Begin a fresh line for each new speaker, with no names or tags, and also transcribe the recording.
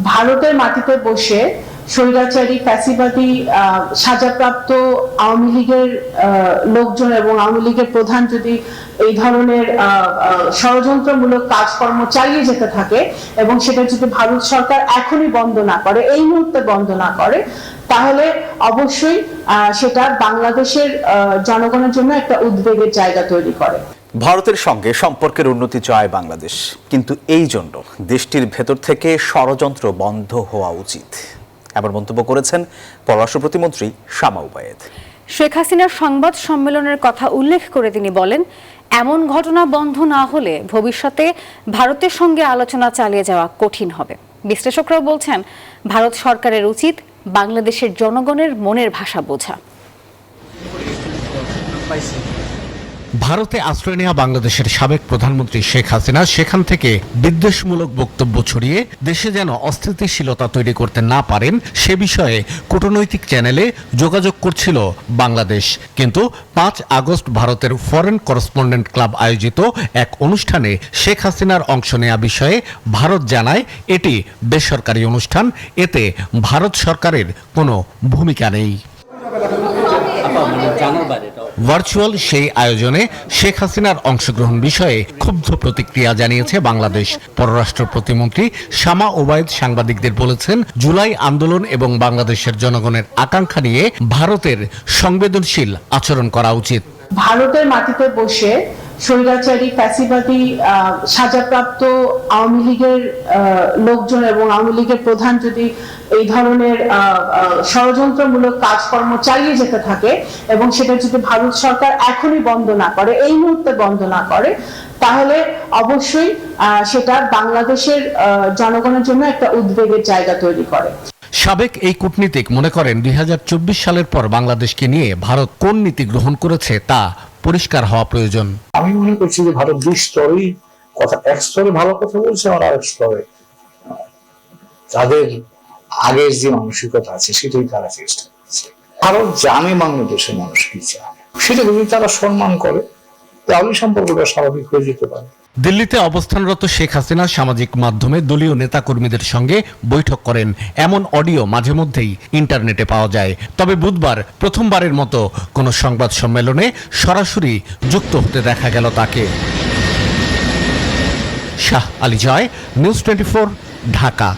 ভারতের মাটিতে বসে স্বৈরাচারী ফ্যাসিবাদী সাজাপ্রাপ্ত আওয়ামী লীগের লোকজন এবং আওয়ামী লীগের প্রধান যদি এই ধরনের ষড়যন্ত্রমূলক কাজকর্ম চালিয়ে যেতে থাকে এবং সেটা যদি ভারত সরকার এখনই বন্ধ না করে, এই মুহূর্তে বন্ধ না করে, তাহলে অবশ্যই সেটা বাংলাদেশের জনগণের জন্য একটা উদ্বেগের জায়গা তৈরি করে।
ভারতের সঙ্গে সম্পর্কের উন্নতি চায় বাংলাদেশ, কিন্তু এই জন্য দেশটির ভেতর থেকে ষড়যন্ত্র বন্ধ হওয়া উচিত। এবার মন্তব্য করেছেন পররাষ্ট্র প্রতিমন্ত্রী শামা ওবায়েদ।
শেখ হাসিনার সংবাদ সম্মেলনের কথা উল্লেখ করে তিনি বলেন, এমন ঘটনা বন্ধ না হলে ভবিষ্যতে ভারতের সঙ্গে আলোচনা চালিয়ে যাওয়া কঠিন হবে। বিশ্লেষকরাও বলছেন, ভারত সরকারের উচিত বাংলাদেশের জনগণের মনের ভাষা বোঝা।
ভারতে আশ্রয় নেওয়া বাংলাদেশের সাবেক প্রধানমন্ত্রী শেখ হাসিনা সেখান থেকে বিদ্বেষমূলক বক্তব্য ছড়িয়ে দেশে যেন অস্থিতিশীলতা তৈরি করতে না পারেন সে বিষয়ে কূটনৈতিক চ্যানেলে যোগাযোগ করছিল বাংলাদেশ। কিন্তু 5 আগস্ট ভারতের ফরেন করেসপন্ডেন্ট ক্লাব আয়োজিত এক অনুষ্ঠানে শেখ হাসিনার অংশ নেওয়া বিষয়ে ভারত জানায় এটি বেসরকারি অনুষ্ঠান, এতে ভারত সরকারের কোনো ভূমিকা নেই। ভার্চুয়াল সেই আয়োজনে শেখ হাসিনার অংশগ্রহণ বিষয়ে ক্ষুব্ধ প্রতিক্রিয়া জানিয়েছে বাংলাদেশ। পররাষ্ট্র প্রতিমন্ত্রী শামা ওবায়েদ সাংবাদিকদের বলেছেন, জুলাই আন্দোলন এবং বাংলাদেশের জনগণের আকাঙ্ক্ষা নিয়ে ভারতের সংবেদনশীল আচরণ করা উচিত।
ভারতের মাটিতে বসে স্বৈরাচারী ফ্যাসিবাদী সাজাপ্রাপ্ত আওয়ামী লীগের লোকজন এবং আওয়ামী লীগের প্রধান যদি এই ধরনের ষড়যন্ত্রমূলক কাজকর্ম চালিয়ে যেতে থাকে এবং সেটা যদি ভারত সরকার এখনই বন্ধ না করে, এই মুহূর্তে বন্ধ না করে, তাহলে অবশ্যই সেটা বাংলাদেশের জনগণের জন্য একটা উদ্বেগের জায়গা তৈরি করে।
সাবেক এই কূটনীতিক মনে করেন 2024 সালের পর বাংলাদেশকে নিয়ে ভারত কোন নীতি গ্রহণ করেছে তা পরিষ্কার হওয়া প্রয়োজন।
আমি মনে করছি যে ভারত 2 স্তরেই কথা, এক স্তরে ভালো কথা বলছে আর আরেক স্তরে তাদের আগের যে মানসিকতা আছে সেটাই তারা চেষ্টা করছে। ভারত জানে বাংলাদেশের মানুষ কি চায়, সেটা যদি তারা সম্মান করে তাহলে সম্পর্কটা স্বাভাবিক হয়ে যেতে পারে।
দিল্লিতে অবস্থানরত শেখ হাসিনা সামাজিক মাধ্যমে দলীয় নেতাকর্মীদের সঙ্গে বৈঠক করেন, এমন অডিও মাঝে মধ্যেই ইন্টারনেটে পাওয়া যায়। তবে বুধবার প্রথমবারের মতো কোনো সংবাদ সম্মেলনে সরাসরি যুক্ত হতে দেখা গেল তাকে। শাহ আলী জয়, নিউজ 24, ঢাকা।